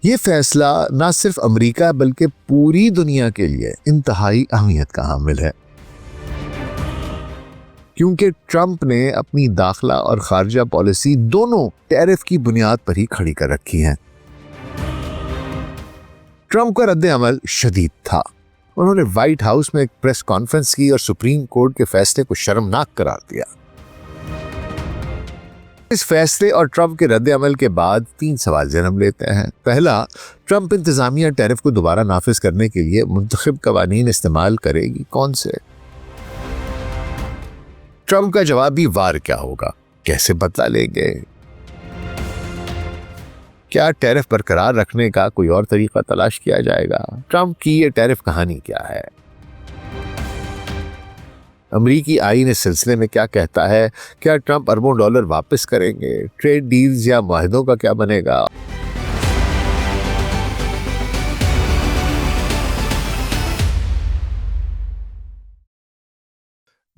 یہ فیصلہ نہ صرف امریکہ بلکہ پوری دنیا کے لیے انتہائی اہمیت کا حامل ہے، کیونکہ ٹرمپ نے اپنی داخلہ اور خارجہ پالیسی دونوں ٹیرف کی بنیاد پر ہی کھڑی کر رکھی ہیں۔ ٹرمپ کا رد عمل شدید تھا۔ انہوں نے وائٹ ہاؤس میں ایک پریس کانفرنس کی اور سپریم کورٹ کے فیصلے کو شرمناک قرار دیا۔ اس فیصلے اور ٹرمپ کے رد عمل کے بعد 3 سوال جنم لیتے ہیں۔ پہلا، ٹرمپ انتظامیہ ٹیرف کو دوبارہ نافذ کرنے کے لیے منتخب قوانین استعمال کرے گی؟ کون سے؟ ٹرمپ کا جوابی وار کیا ہوگا؟ کیسے بدلہ لیں گے؟ کیا ٹیرف برقرار رکھنے کا کوئی اور طریقہ تلاش کیا جائے گا؟ ٹرمپ کی یہ ٹیرف کہانی کیا ہے؟ امریکی آئین اس سلسلے میں کیا کہتا ہے؟ کیا ٹرمپ اربوں ڈالر واپس کریں گے؟ ٹریڈ ڈیلز یا معاہدوں کا کیا بنے گا؟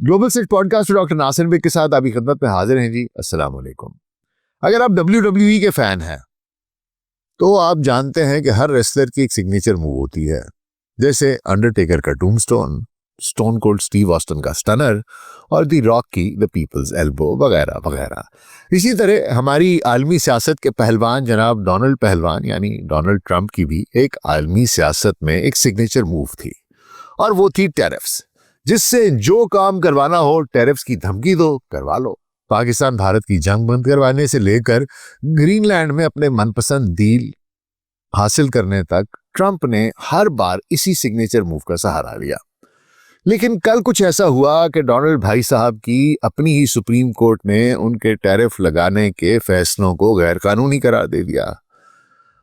گلوبل سیٹ پوڈ کاسٹ ڈاکٹر ناصر بگ کے ساتھ آپ کی خدمت میں حاضر ہیں جی۔ السلام علیکم۔ اگر آپ WWE کے فین ہیں تو آپ جانتے ہیں کہ ہر ریسلر کی ایک سگنیچر موو ہوتی ہے، جیسے انڈرٹیکر کا tombstone cold Steve Austin کا سٹنر اور دی راک کی دی پیپلز ایلبو وغیرہ وغیرہ۔ اسی طرح ہماری عالمی سیاست کے پہلوان جناب ڈونلڈ پہلوان یعنی ڈونلڈ ٹرمپ کی بھی ایک عالمی سیاست میں ایک سگنیچر موو تھی، اور وہ تھی ٹیرفز، جس سے جو کام کروانا ہو ٹیرفز کی دھمکی دو، کروا لو۔ پاکستان بھارت کی جنگ بند کروانے سے لے کر گرین لینڈ میں اپنے من پسند ڈیل حاصل کرنے تک ٹرمپ نے ہر بار اسی سگنیچر موو کا سہارا لیا۔ لیکن کل کچھ ایسا ہوا کہ ڈونلڈ بھائی صاحب کی اپنی ہی سپریم کورٹ نے ان کے ٹیرف لگانے کے فیصلوں کو غیر قانونی قرار دے دیا۔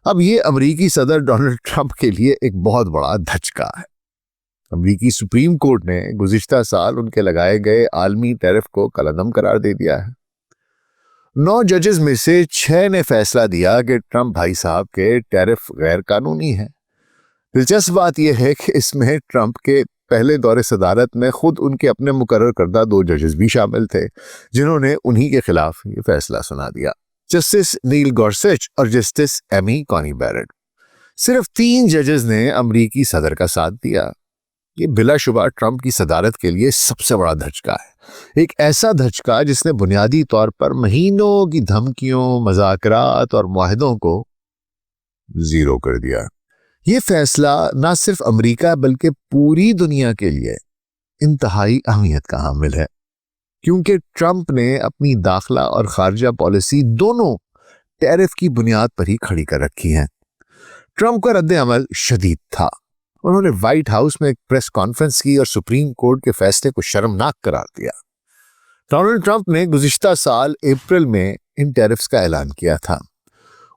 اب یہ امریکی صدر ڈونلڈ ٹرمپ کے لیے ایک بہت بڑا دھچکا ہے۔ امریکی سپریم کورٹ نے گزشتہ سال ان کے لگائے گئے عالمی ٹیرف کو کالعدم قرار دے دیا ہے۔ 9 ججز میں سے 6 نے فیصلہ دیا کہ ٹرمپ بھائی صاحب کے ٹیرف غیر قانونی ہیں۔ دلچسپ بات یہ ہے کہ اس میں ٹرمپ کے پہلے دور صدارت میں خود ان کے اپنے مقرر کردہ 2 ججز بھی شامل تھے، جنہوں نے انہی کے خلاف یہ فیصلہ سنا دیا، جسٹس نیل گورسچ اور جسٹس ایمی کونی بیرٹ۔ صرف 3 ججز نے امریکی صدر کا ساتھ دیا۔ یہ بلا شبہ ٹرمپ کی صدارت کے لیے سب سے بڑا دھچکا ہے، ایک ایسا دھچکا جس نے بنیادی طور پر مہینوں کی دھمکیوں، مذاکرات اور معاہدوں کو زیرو کر دیا۔ یہ فیصلہ نہ صرف امریکہ بلکہ پوری دنیا کے لیے انتہائی اہمیت کا حامل ہے، کیونکہ ٹرمپ نے اپنی داخلہ اور خارجہ پالیسی دونوں ٹیرف کی بنیاد پر ہی کھڑی کر رکھی ہیں۔ ٹرمپ کا رد عمل شدید تھا۔ انہوں نے وائٹ ہاؤس میں ایک پریس کانفرنس کی اور سپریم کورٹ کے فیصلے کو شرمناک قرار دیا۔ ڈونلڈ ٹرمپ نے گزشتہ سال اپریل میں ان ٹیرفز کا اعلان کیا تھا۔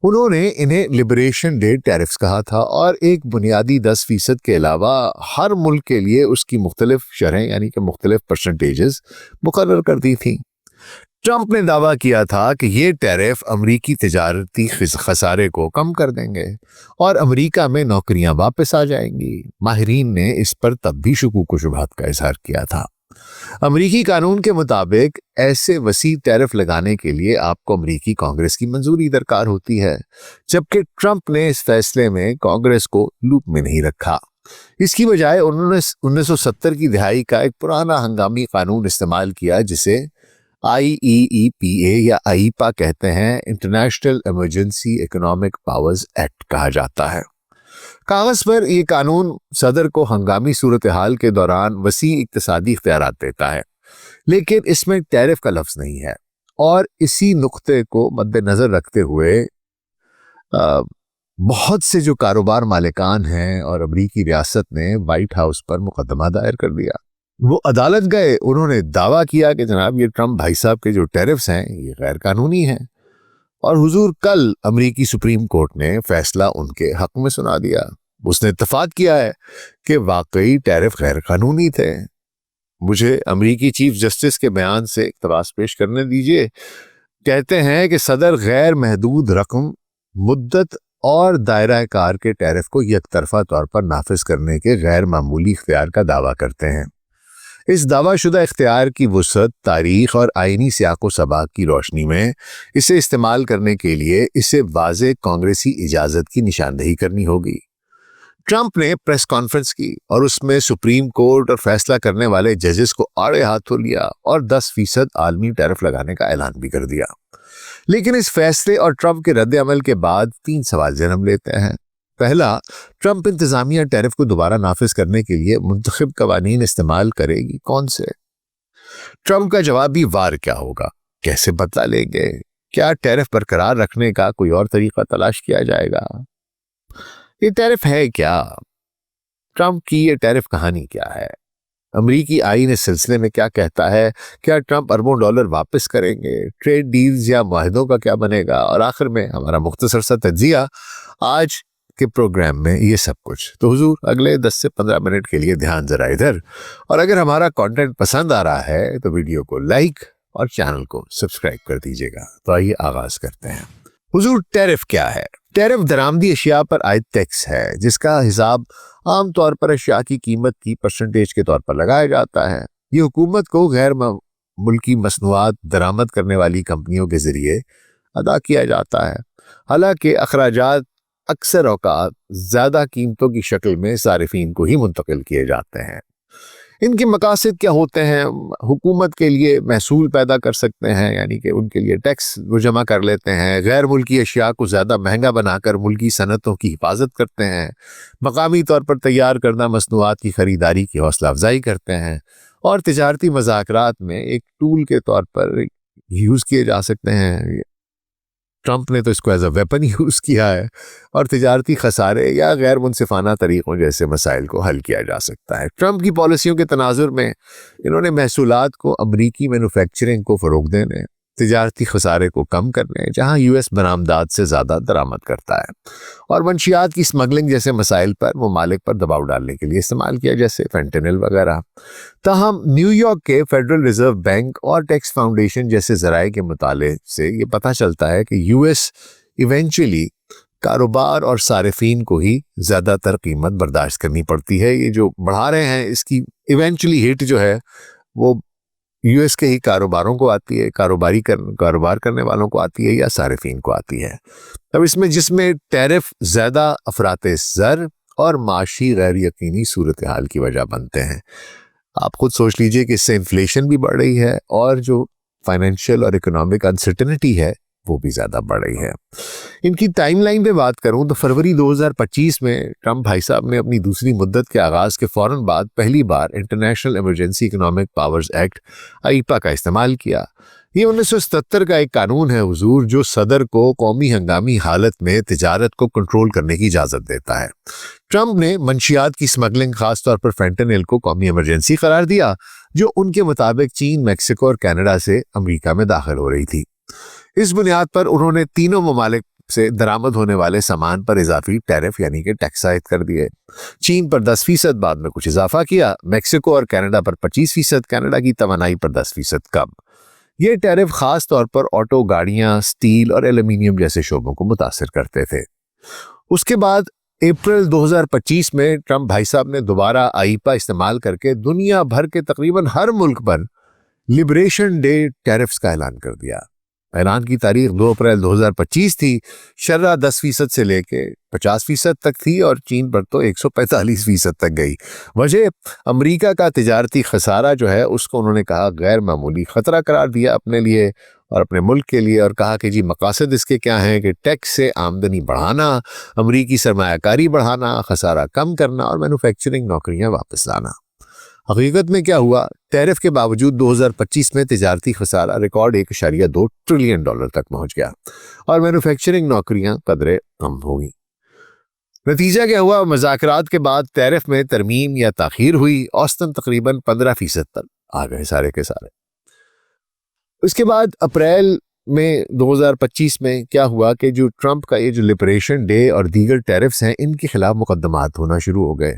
انہوں نے انہیں لبریشن ڈے ٹیرفز کہا تھا اور ایک بنیادی 10% کے علاوہ ہر ملک کے لیے اس کی مختلف شرحیں یعنی کہ مختلف پرسنٹیجز مقرر کر دی تھیں۔ ٹرمپ نے دعویٰ کیا تھا کہ یہ ٹیرف امریکی تجارتی خسارے کو کم کر دیں گے اور امریکہ میں نوکریاں واپس آ جائیں گی۔ ماہرین نے اس پر تب بھی شکوک و شبہات کا اظہار کیا تھا۔ امریکی قانون کے مطابق ایسے وسیع ٹیرف لگانے کے لیے آپ کو امریکی کانگریس کی منظوری درکار ہوتی ہے، جبکہ ٹرمپ نے اس فیصلے میں کانگریس کو لوپ میں نہیں رکھا۔ اس کی بجائے انہوں نے 1970 کی دہائی کا ایک پرانا ہنگامی قانون استعمال کیا، جسے IEEPA یا AIPA کہتے ہیں، international emergency economic powers act کہا جاتا ہے۔ کاغذ پر یہ قانون صدر کو ہنگامی صورتحال کے دوران وسیع اقتصادی اختیارات دیتا ہے، لیکن اس میں ٹیرف کا لفظ نہیں ہے، اور اسی نقطے کو مد نظر رکھتے ہوئے بہت سے جو کاروبار مالکان ہیں اور امریکی ریاست نے وائٹ ہاؤس پر مقدمہ دائر کر دیا۔ وہ عدالت گئے، انہوں نے دعویٰ کیا کہ جناب یہ ٹرمپ بھائی صاحب کے جو ٹیرفز ہیں یہ غیر قانونی ہیں، اور حضور کل امریکی سپریم کورٹ نے فیصلہ ان کے حق میں سنا دیا۔ اس نے اتفاق کیا ہے کہ واقعی ٹیرف غیر قانونی تھے۔ مجھے امریکی چیف جسٹس کے بیان سے اقتباس پیش کرنے دیجیے۔ کہتے ہیں کہ صدر غیر محدود رقم، مدت اور دائرہ کار کے ٹیرف کو یک طرفہ طور پر نافذ کرنے کے غیر معمولی اختیار کا دعویٰ کرتے ہیں۔ اس دعویٰ شدہ اختیار کی وسعت، تاریخ اور آئینی سیاق و سباق کی روشنی میں اسے استعمال کرنے کے لیے اسے واضح کانگریسی اجازت کی نشاندہی کرنی ہوگی۔ ٹرمپ نے پریس کانفرنس کی اور اس میں سپریم کورٹ اور فیصلہ کرنے والے ججز کو آڑے ہاتھوں لیا اور 10% عالمی ٹیرف لگانے کا اعلان بھی کر دیا۔ لیکن اس فیصلے اور ٹرمپ کے رد عمل کے بعد 3 سوال جنم لیتے ہیں۔ پہلا، ٹرمپ انتظامیہ ٹیرف کو دوبارہ نافذ کرنے کے لیے منتخب قوانین استعمال کرے گی؟ کون سے؟ ٹرمپ کا جوابی وار کیا ہوگا؟ کیسے بدلہ لیں گے؟ کیا ٹیرف برقرار رکھنے کا کوئی اور طریقہ تلاش کیا جائے گا؟ یہ ٹیرف ہے کیا؟ ٹرمپ کی یہ ٹیرف کہانی کیا ہے؟ امریکی آئین اس سلسلے میں کیا کہتا ہے؟ کیا ٹرمپ اربوں ڈالر واپس کریں گے؟ ٹریڈ ڈیلز یا معاہدوں کا کیا بنے گا؟ اور آخر میں ہمارا مختصر سا تجزیہ آج کے پروگرام میں یہ سب کچھ۔ تو حضور اگلے 10 سے 15 منٹ کے لیے دھیان ذرا ادھر، اور اگر ہمارا کانٹینٹ پسند آ رہا ہے تو ویڈیو کو لائک اور چینل کو سبسکرائب کر دیجیے گا۔ تو آئیے آغاز کرتے ہیں۔ حضور ٹیرف کیا ہے؟ ٹیرف درآمدی اشیاء پر عائد ٹیکس ہے جس کا حساب عام طور پر اشیاء کی قیمت کی پرسنٹیج کے طور پر لگایا جاتا ہے۔ یہ حکومت کو غیر ملکی مصنوعات درآمد کرنے والی کمپنیوں کے ذریعے ادا کیا جاتا ہے، حالانکہ اخراجات اکثر اوقات زیادہ قیمتوں کی شکل میں صارفین کو ہی منتقل کیے جاتے ہیں۔ ان کے مقاصد کیا ہوتے ہیں؟ حکومت کے لیے محصول پیدا کر سکتے ہیں، یعنی کہ ان کے لیے ٹیکس وہ جمع کر لیتے ہیں، غیر ملکی اشیاء کو زیادہ مہنگا بنا کر ملکی صنعتوں کی حفاظت کرتے ہیں، مقامی طور پر تیار کردہ مصنوعات کی خریداری کی حوصلہ افزائی کرتے ہیں، اور تجارتی مذاکرات میں ایک ٹول کے طور پر یوز کیے جا سکتے ہیں۔ ٹرمپ نے تو اس کو ایز اے ویپن یوز کیا ہے، اور تجارتی خسارے یا غیر منصفانہ طریقوں جیسے مسائل کو حل کیا جا سکتا ہے۔ ٹرمپ کی پالیسیوں کے تناظر میں انہوں نے محصولات کو امریکی مینوفیکچرنگ کو فروغ دینے، تجارتی خسارے کو کم کرنے جہاں یو ایس برآمدات سے زیادہ درآمد کرتا ہے، اور منشیات کی سمگلنگ جیسے مسائل پر ممالک پر دباؤ ڈالنے کے لیے استعمال کیا، جیسے فینٹنل وغیرہ۔ تاہم نیو یارک کے فیڈرل ریزرو بینک اور ٹیکس فاؤنڈیشن جیسے ذرائع کے مطالعے سے یہ پتہ چلتا ہے کہ یو ایس ایونچولی کاروبار اور صارفین کو ہی زیادہ تر قیمت برداشت کرنی پڑتی ہے۔ یہ جو بڑھا رہے ہیں اس کی ایونچولی ہٹ جو ہے وہ یو ایس کے ہی کاروباروں کو آتی ہے، کاروبار کرنے والوں کو آتی ہے یا صارفین کو آتی ہے۔ اب اس میں جس میں ٹیرف زیادہ افراط زر اور معاشی غیر یقینی صورتحال کی وجہ بنتے ہیں۔ آپ خود سوچ لیجئے کہ اس سے انفلیشن بھی بڑھ رہی ہے اور جو فائنینشیل اور اکنامک انسرٹنٹی ہے وہ بھی زیادہ بڑھ رہی ہے۔ ان کی ٹائم لائن پہ بات کروں تو فروری 2025 میں ٹرمپ بھائی صاحب نے اپنی دوسری مدت کے آغاز کے فوراً بعد پہلی بار international emergency economic powers act IEEPA کا استعمال کیا۔ یہ 1977 کا ایک قانون ہے حضور جو صدر کو قومی ہنگامی حالت میں تجارت کو کنٹرول کرنے کی اجازت دیتا ہے۔ ٹرمپ نے منشیات کی سمگلنگ خاص طور پر فینٹنل کو قومی ایمرجنسی قرار دیا، جو ان کے مطابق چین، میکسیکو اور کینیڈا سے امریکہ میں داخل ہو رہی تھی۔ اس بنیاد پر انہوں نے تینوں ممالک سے درآمد ہونے والے سامان پر اضافی ٹیرف یعنی کہ ٹیکس عائد کر دیے۔ چین پر 10%، بعد میں کچھ اضافہ کیا، میکسیکو اور کینیڈا پر 25%، کینیڈا کی توانائی پر 10% کم۔ یہ ٹیرف خاص طور پر آٹو، گاڑیاں، سٹیل اور ایلومینیم جیسے شعبوں کو متاثر کرتے تھے۔ اس کے بعد اپریل 2025 میں ٹرمپ بھائی صاحب نے دوبارہ آئیپا استعمال کر کے دنیا بھر کے تقریباً ہر ملک پر لبریشن ڈے ٹیرفز کا اعلان کر دیا۔ اعلان کی تاریخ 2 اپریل 2025 تھی۔ شرح 10% سے لے کے 50% تک تھی اور چین پر تو 145% تک گئی۔ وجہ امریکہ کا تجارتی خسارہ جو ہے اس کو انہوں نے کہا غیر معمولی خطرہ قرار دیا اپنے لیے اور اپنے ملک کے لیے، اور کہا کہ جی مقاصد اس کے کیا ہیں کہ ٹیکس سے آمدنی بڑھانا، امریکی سرمایہ کاری بڑھانا، خسارہ کم کرنا اور مینوفیکچرنگ نوکریاں واپس لانا۔ حقیقت میں کیا ہوا؟ ٹیرف کے باوجود 2025 میں تجارتی خسارہ ریکارڈ 1.2 ٹریلین ڈالر تک پہنچ گیا اور مینوفیکچرنگ نوکریاں قدرے کم ہو گئیں۔ نتیجہ کیا ہوا؟ مذاکرات کے بعد ٹیرف میں ترمیم یا تاخیر ہوئی، اوسطاً تقریباً 15% تک آ گئے سارے کے سارے۔ اس کے بعد اپریل میں 2025 میں کیا ہوا کہ جو ٹرمپ کا یہ جو لبریشن ڈے اور دیگر ٹیرفز ہیں ان کے خلاف مقدمات ہونا شروع ہو گئے۔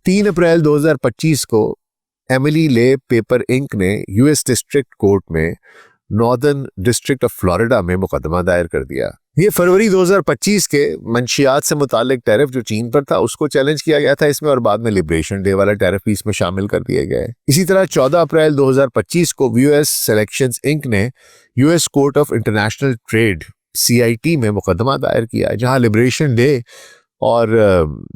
3 اپریل 2025 کو ایملی لے پیپر انک نے یو ایس ڈسٹرکٹ کورٹ میں ناردرن ڈسٹرکٹ آف فلوریڈا میں مقدمہ دائر کر دیا۔ یہ فروری 2025 کے منشیات سے متعلق ٹیرف جو چین پر تھا اس کو چیلنج کیا گیا تھا اس میں، اور بعد میں لبریشن ڈے والا ٹیرف بھی اس میں شامل کر دیے گئے۔ اسی طرح 14 اپریل 2025 کو US سلیکشنز انک نے US court of international trade CIT میں مقدمہ دائر کیا، جہاں لبریشن ڈے اور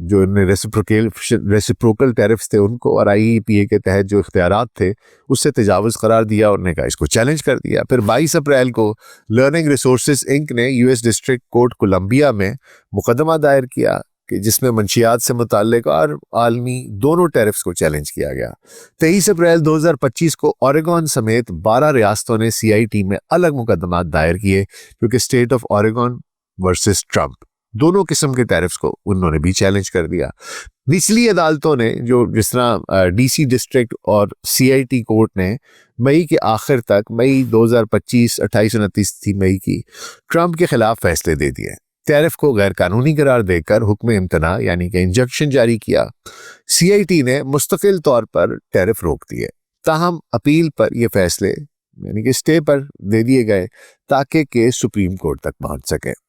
جو ریسیپروکل ٹیرفز تھے ان کو اور IEEPA کے تحت جو اختیارات تھے اس سے تجاوز قرار دیا، اور نے کہا اس کو چیلنج کر دیا۔ پھر 22 اپریل کو لرننگ ریسورسز انک نے US ڈسٹرکٹ کورٹ کولمبیا میں مقدمہ دائر کیا کہ جس میں منشیات سے متعلق اور عالمی دونوں ٹیرفز کو چیلنج کیا گیا۔ 23 اپریل 2025 کو اوریگون سمیت 12 ریاستوں نے CIT میں الگ مقدمات دائر کیے، کیونکہ state of Oregon versus Trump دونوں قسم کے ٹیرفز کو انہوں نے بھی چیلنج کر دیا۔ نچلی عدالتوں نے جو جس طرح DC ڈسٹرکٹ اور CIT کورٹ نے مئی کے آخر تک، مئی 2025 28-29 تھی مئی کی، ٹرمپ کے خلاف فیصلے دے دیے، ٹیرف کو غیر قانونی قرار دے کر حکم امتناع یعنی کہ انجنکشن جاری کیا۔ CIT نے مستقل طور پر ٹیرف روک دیے، تاہم اپیل پر یہ فیصلے یعنی کہ اسٹے پر دے دیے گئے تاکہ کیس سپریم کورٹ تک پہنچ سکے۔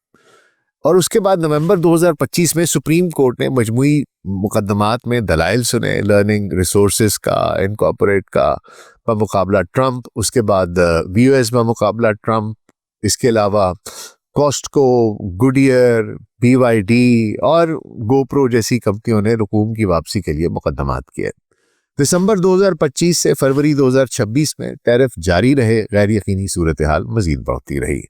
اور اس کے بعد نومبر 2025 میں سپریم کورٹ نے مجموعی مقدمات میں دلائل سنے، لرننگ ریسورسز کا، انکارپوریٹ کا بمقابلہ ٹرمپ، اس کے بعد BOS بمقابلہ ٹرمپ، اس کے علاوہ کاسٹکو، گڈیئر، BYD اور گوپرو جیسی کمپنیوں نے رقوم کی واپسی کے لیے مقدمات کیے۔ دسمبر 2025 سے فروری 2026 میں ٹیرف جاری رہے، غیر یقینی صورتحال مزید بڑھتی رہی۔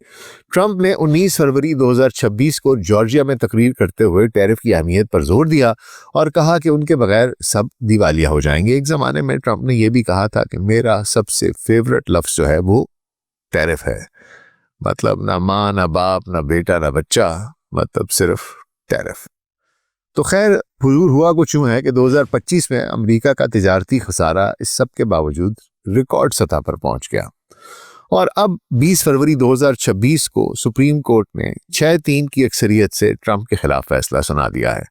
ٹرمپ نے 19 فروری 2026 کو جارجیا میں تقریر کرتے ہوئے ٹیرف کی اہمیت پر زور دیا اور کہا کہ ان کے بغیر سب دیوالیہ ہو جائیں گے۔ ایک زمانے میں ٹرمپ نے یہ بھی کہا تھا کہ میرا سب سے فیورٹ لفظ جو ہے وہ ٹیرف ہے، مطلب نہ ماں نہ باپ نہ بیٹا نہ بچہ، مطلب صرف ٹیرف۔ تو خیر حضور ہوا کچھ یوں ہے کہ 2025 میں امریکہ کا تجارتی خسارہ اس سب کے باوجود ریکارڈ سطح پر پہنچ گیا، اور اب 20 فروری 2026 کو سپریم کورٹ نے 6-3 کی اکثریت سے ٹرمپ کے خلاف فیصلہ سنا دیا ہے۔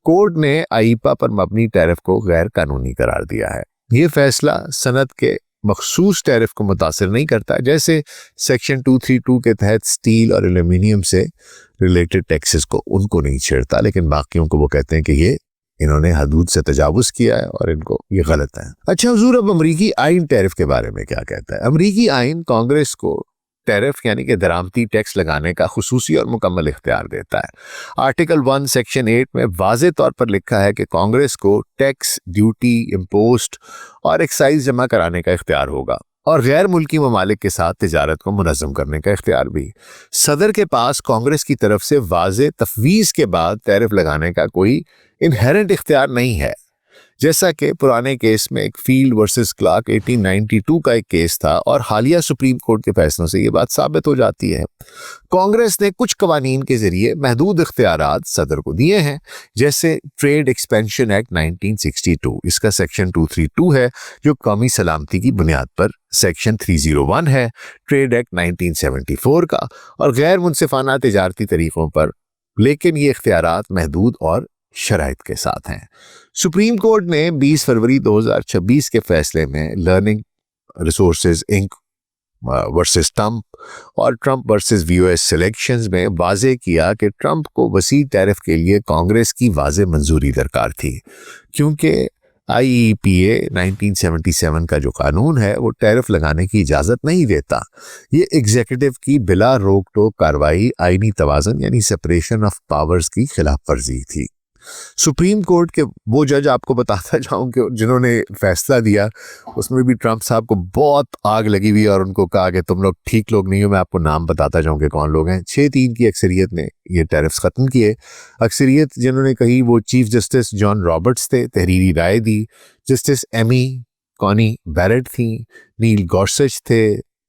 کورٹ نے IEEPA پر مبنی ٹیرف کو غیر قانونی قرار دیا ہے۔ یہ فیصلہ صنعت کے مخصوص ٹیرف کو متاثر نہیں کرتا، جیسے سیکشن 232 کے تحت سٹیل اور ایلومینیم سے ریلیٹڈ ٹیکسز کو ان کو نہیں چھیڑتا، لیکن باقیوں کو وہ کہتے ہیں کہ یہ انہوں نے حدود سے تجاوز کیا ہے اور ان کو یہ غلط ہے۔ اچھا حضور، اب امریکی آئین ٹیرف کے بارے میں کیا کہتا ہے؟ امریکی آئین کانگریس کو ٹیرف یعنی کہ درآمدی ٹیکس لگانے کا خصوصی اور مکمل اختیار دیتا ہے۔ آرٹیکل 1 سیکشن 8 میں واضح طور پر لکھا ہے کہ کانگریس کو ٹیکس، ڈیوٹی، امپوسٹ اور ایکسائز جمع کرانے کا اختیار ہوگا، اور غیر ملکی ممالک کے ساتھ تجارت کو منظم کرنے کا اختیار بھی۔ صدر کے پاس کانگریس کی طرف سے واضح تفویض کے بعد ٹیرف لگانے کا کوئی انہیرنٹ اختیار نہیں ہے، جیسا کہ پرانے کیس میں ایک فیلڈ ورسز کلارک 1892 کا ایک کیس تھا، اور حالیہ سپریم کورٹ کے فیصلوں سے یہ بات ثابت ہو جاتی ہے۔ کانگریس نے کچھ قوانین کے ذریعے محدود اختیارات صدر کو دیے ہیں، جیسے ٹریڈ ایکسپینشن ایکٹ 1962، اس کا سیکشن 232 ہے جو قومی سلامتی کی بنیاد پر، سیکشن 301 ہے ٹریڈ ایکٹ 1974 کا، اور غیر منصفانہ تجارتی طریقوں پر، لیکن یہ اختیارات محدود اور شرائط کے ساتھ ہیں۔ سپریم کورٹ نے 20 فروری 2026 کے فیصلے میں لرننگ ریسورسز انک ورسز ٹرمپ اور ٹرمپ ورسز VOS سلیکشنز میں واضح کیا کہ ٹرمپ کو وسیع ٹیرف کے لیے کانگریس کی واضح منظوری درکار تھی، کیونکہ IEEPA 1977 کا جو قانون ہے وہ ٹیرف لگانے کی اجازت نہیں دیتا۔ یہ ایگزیکٹو کی بلا روک ٹوک کارروائی آئینی توازن یعنی سپریشن آف پاورز کی خلاف ورزی تھی۔ سپریم کورٹ کے وہ جج آپ کو بتاتا جاؤں کہ جنہوں نے فیصلہ دیا اس میں بھی ٹرمپ صاحب کو بہت آگ لگی ہوئی، اور ان کو کہا کہ تم لوگ ٹھیک لوگ نہیں ہو۔ میں آپ کو نام بتاتا جاؤں کہ کون لوگ ہیں۔ 6-3 کی اکثریت نے یہ ٹیرفز ختم کیے۔ اکثریت جنہوں نے کہی وہ چیف جسٹس جان رابرٹس تھے، تحریری رائے دی، جسٹس ایمی کونی بیرٹ تھیں، نیل گورسچ تھے،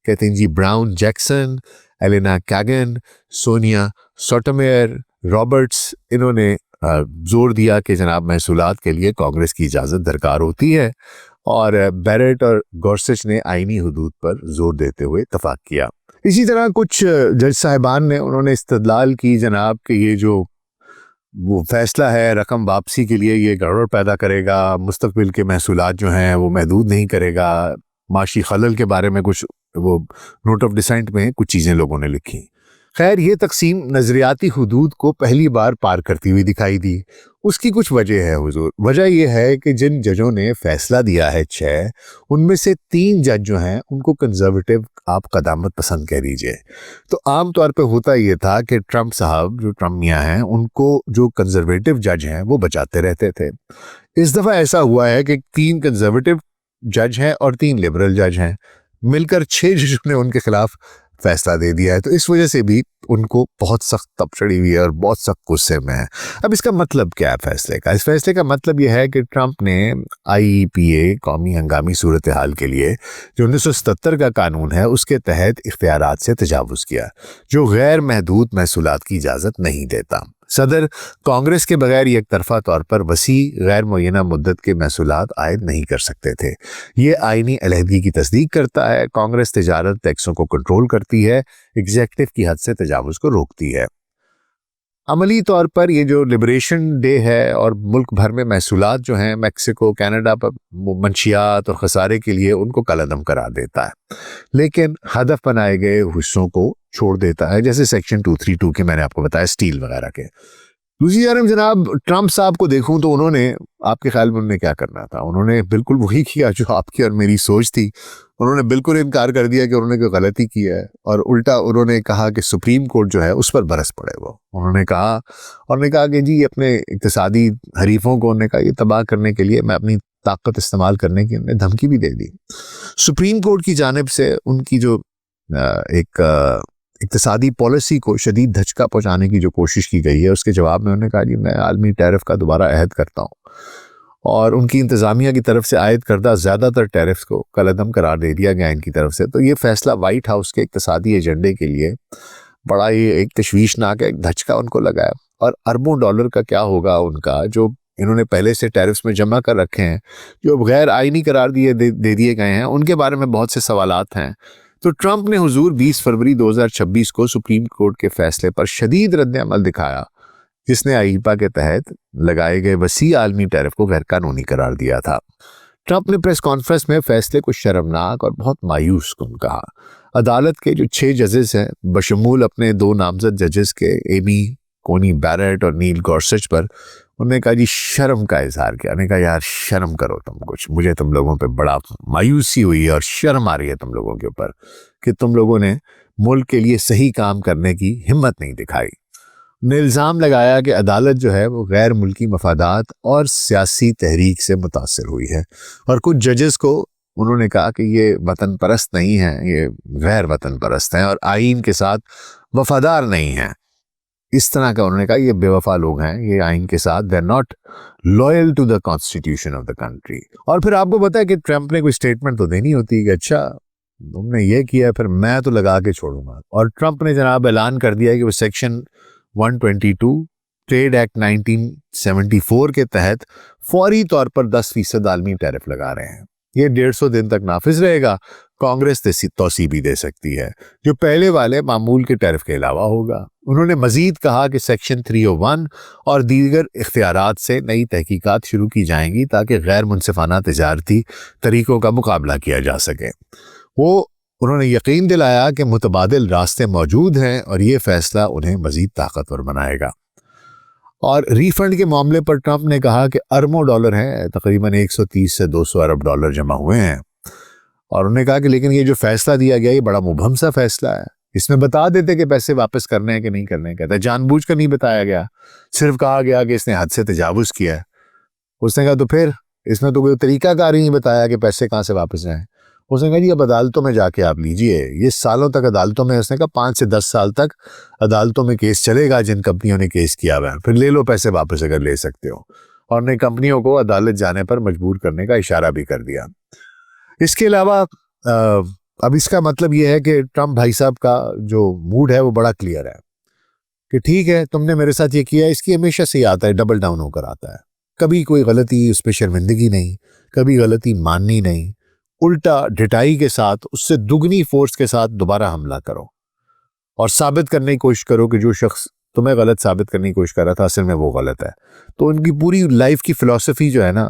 کہتے ہیں جی Brown Jackson, Elena Kagan, Sonia Sotomayor, Roberts, انہوں نے زور دیا کہ جناب محصولات کے لیے کانگریس کی اجازت درکار ہوتی ہے، اور بیرٹ اور گورسچ نے آئینی حدود پر زور دیتے ہوئے اتفاق کیا۔ اسی طرح کچھ جج صاحبان نے انہوں نے استدلال کی جناب کہ یہ جو وہ فیصلہ ہے رقم واپسی کے لیے یہ گڑبڑ پیدا کرے گا، مستقبل کے محصولات جو ہیں وہ محدود نہیں کرے گا، معاشی خلل کے بارے میں کچھ وہ نوٹ آف ڈسینٹ میں کچھ چیزیں لوگوں نے لکھی۔ خیر یہ تقسیم نظریاتی حدود کو پہلی بار پار کرتی ہوئی دکھائی دی۔ اس کی کچھ وجہ ہے حضور۔ وجہ یہ ہے کہ جن ججوں نے فیصلہ دیا ہے 6، ان میں سے 3 جج جو ہیں ان کو کنزرویٹو آپ قدامت پسند کہہ دیجئے۔ تو عام طور پہ ہوتا یہ تھا کہ ٹرمپ صاحب جو ٹرمپ میاں ہیں ان کو جو کنزرویٹو جج ہیں وہ بچاتے رہتے تھے۔ اس دفعہ ایسا ہوا ہے کہ 3 کنزرویٹو جج ہیں اور 3 لبرل جج ہیں، مل کر 6 ججوں نے ان کے خلاف فیصلہ دے دیا ہے۔ تو اس وجہ سے بھی ان کو بہت سخت تپ چڑھی ہوئی ہے اور بہت سخت غصے میں ہے۔ اب اس کا مطلب کیا ہے فیصلے کا؟ اس فیصلے کا مطلب یہ ہے کہ ٹرمپ نے IEPA قومی ہنگامی صورتحال کے لیے جو 1977 کا قانون ہے اس کے تحت اختیارات سے تجاوز کیا، جو غیر محدود محصولات کی اجازت نہیں دیتا۔ صدر کانگریس کے بغیر یک طرفہ طور پر وسیع غیر معینہ مدت کے محصولات عائد نہیں کر سکتے تھے۔ یہ آئینی علیحدگی کی تصدیق کرتا ہے۔ کانگریس تجارت ٹیکسوں کو کنٹرول کرتی ہے، ایگزیکٹو کی حد سے تجاوز کو روکتی ہے۔ عملی طور پر یہ جو لبریشن ڈے ہے اور ملک بھر میں محصولات جو ہیں میکسیکو، کینیڈا پر منشیات اور خسارے کے لیے ان کو کالعدم قرار دیتا ہے، لیکن ہدف بنائے گئے حصوں کو چھوڑ دیتا ہے، جیسے سیکشن 232 کے میں نے آپ کو بتایا اسٹیل وغیرہ کے۔ دوسری جانب جناب ٹرمپ صاحب کو دیکھوں تو انہوں نے، آپ کے خیال میں انہوں نے کیا کرنا تھا؟ انہوں نے بالکل وہی کیا جو آپ کی اور میری سوچ تھی۔ انہوں نے بالکل انکار کر دیا کہ انہوں نے کوئی غلطی کی ہے، اور الٹا انہوں نے کہا کہ سپریم کورٹ جو ہے اس پر برس پڑے وہ۔ انہوں نے کہا کہ جی اپنے اقتصادی حریفوں کو انہوں نے کہا یہ تباہ کرنے کے لیے میں اپنی طاقت استعمال کرنے کی انہوں نے دھمکی بھی دے دی۔ سپریم کورٹ کی جانب سے ان کی جو ایک اقتصادی پالیسی کو شدید دھچکا پہنچانے کی جو کوشش کی گئی ہے، اس کے جواب میں انہوں نے کہا جی میں عالمی ٹیرف کا دوبارہ عہد کرتا ہوں، اور ان کی انتظامیہ کی طرف سے عائد کردہ زیادہ تر ٹیرفز کو کالعدم قرار دے دیا گیا ان کی طرف سے۔ تو یہ فیصلہ وائٹ ہاؤس کے اقتصادی ایجنڈے کے لیے بڑا ہی ایک تشویشناک ایک دھچکا ان کو لگا ہے، اور اربوں ڈالر کا کیا ہوگا ان کا جو انہوں نے پہلے سے ٹیرفز میں جمع کر رکھے ہیں، جو غیر آئینی قرار دے دیے گئے ہیں، ان کے بارے میں بہت سے سوالات ہیں۔ تو ٹرمپ نے حضور 20 فروری 2026 کو سپریم کورٹ کے فیصلے پر شدید رد عمل دکھایا، جس نے IEPA کے تحت لگائے گئے وسیع عالمی ٹیرف کو غیر قانونی قرار دیا تھا۔ ٹرمپ نے پریس کانفرنس میں فیصلے کو شرمناک اور بہت مایوس کن کہا۔ عدالت کے جو 6 ججز ہیں بشمول اپنے 2 نامزد ججز کے ایمی کونی بیرٹ اور نیل گورسچ پر انہوں نے کہا جی شرم کا اظہار کیا۔ انہوں نے کہا یار شرم کرو تم کچھ، مجھے تم لوگوں پہ بڑا مایوسی ہوئی ہے اور شرم آ رہی ہے تم لوگوں کے اوپر کہ تم لوگوں نے ملک کے لیے صحیح کام کرنے کی ہمت نہیں دکھائی۔ نے الزام لگایا کہ عدالت جو ہے وہ غیر ملکی مفادات اور سیاسی تحریک سے متاثر ہوئی ہے، اور کچھ ججز کو انہوں نے کہا کہ یہ وطن پرست نہیں ہیں، یہ غیر وطن پرست ہیں اور آئین کے ساتھ وفادار نہیں ہیں۔ اس طرح کا انہوں نے کہا یہ بے وفا لوگ ہیں، یہ آئین کے ساتھ they are not loyal to the constitution of the country۔ اور پھر آپ کو پتا ہے کہ ٹرمپ نے کوئی اسٹیٹمنٹ تو دینی ہوتی ہے کہ اچھا تم نے یہ کیا پھر میں تو لگا کے چھوڑوں گا، اور ٹرمپ نے جناب اعلان کر دیا کہ وہ سیکشن 122 ٹریڈ ایکٹ 1974 کے تحت فوری طور پر 10% عالمی ٹیرف لگا رہے ہیں۔ یہ 150 دن تک نافذ رہے گا۔ کانگریس توسیع بھی دے سکتی ہے، جو پہلے والے معمول کے ٹیرف کے علاوہ ہوگا۔ انہوں نے مزید کہا کہ سیکشن 301 اور دیگر اختیارات سے نئی تحقیقات شروع کی جائیں گی تاکہ غیر منصفانہ تجارتی طریقوں کا مقابلہ کیا جا سکے۔ انہوں نے یقین دلایا کہ متبادل راستے موجود ہیں اور یہ فیصلہ انہیں مزید طاقتور بنائے گا۔ اور ری فنڈ کے معاملے پر ٹرمپ نے کہا کہ اربوں ڈالر ہیں، تقریباً 130 سے 200 ارب ڈالر جمع ہوئے ہیں، اور انہوں نے کہا کہ لیکن یہ جو فیصلہ دیا گیا یہ بڑا مبہم سا فیصلہ ہے، اس میں بتا دیتے کہ پیسے واپس کرنے ہیں کہ نہیں کرنے، کہتا ہے جان بوجھ کر نہیں بتایا گیا، صرف کہا گیا کہ اس نے حد سے تجاوز کیا ہے۔ اس نے کہا تو پھر اس میں تو کوئی طریقہ کار ہی نہیں بتایا کہ پیسے کہاں سے واپس جائیں۔ اس نے کہا جی اب عدالتوں میں جا کے آپ لیجئے، یہ سالوں تک عدالتوں میں، اس نے کہا 5 سے 10 سال تک عدالتوں میں کیس چلے گا جن کمپنیوں نے کیس کیا ہوا ہے، پھر لے لو پیسے واپس اگر لے سکتے ہو، اور نے کمپنیوں کو عدالت جانے پر مجبور کرنے کا اشارہ بھی کر دیا۔ اس کے علاوہ اب اس کا مطلب یہ ہے کہ ٹرمپ بھائی صاحب کا جو موڈ ہے وہ بڑا کلیئر ہے کہ ٹھیک ہے تم نے میرے ساتھ یہ کیا، اس کی ہمیشہ سے آتا ہے، ڈبل ڈاؤن ہو کر آتا ہے، کبھی کوئی غلطی اس پہ شرمندگی نہیں، کبھی غلطی ماننی نہیں، الٹا ڈٹائی کے ساتھ اس سے دگنی فورس کے ساتھ دوبارہ حملہ کرو اور ثابت کرنے کی کوشش کرو کہ جو شخص تمہیں غلط ثابت کرنے کی کوشش کر رہا تھا اصل میں وہ غلط ہے۔ تو ان کی پوری لائف کی فلسفی جو ہے نا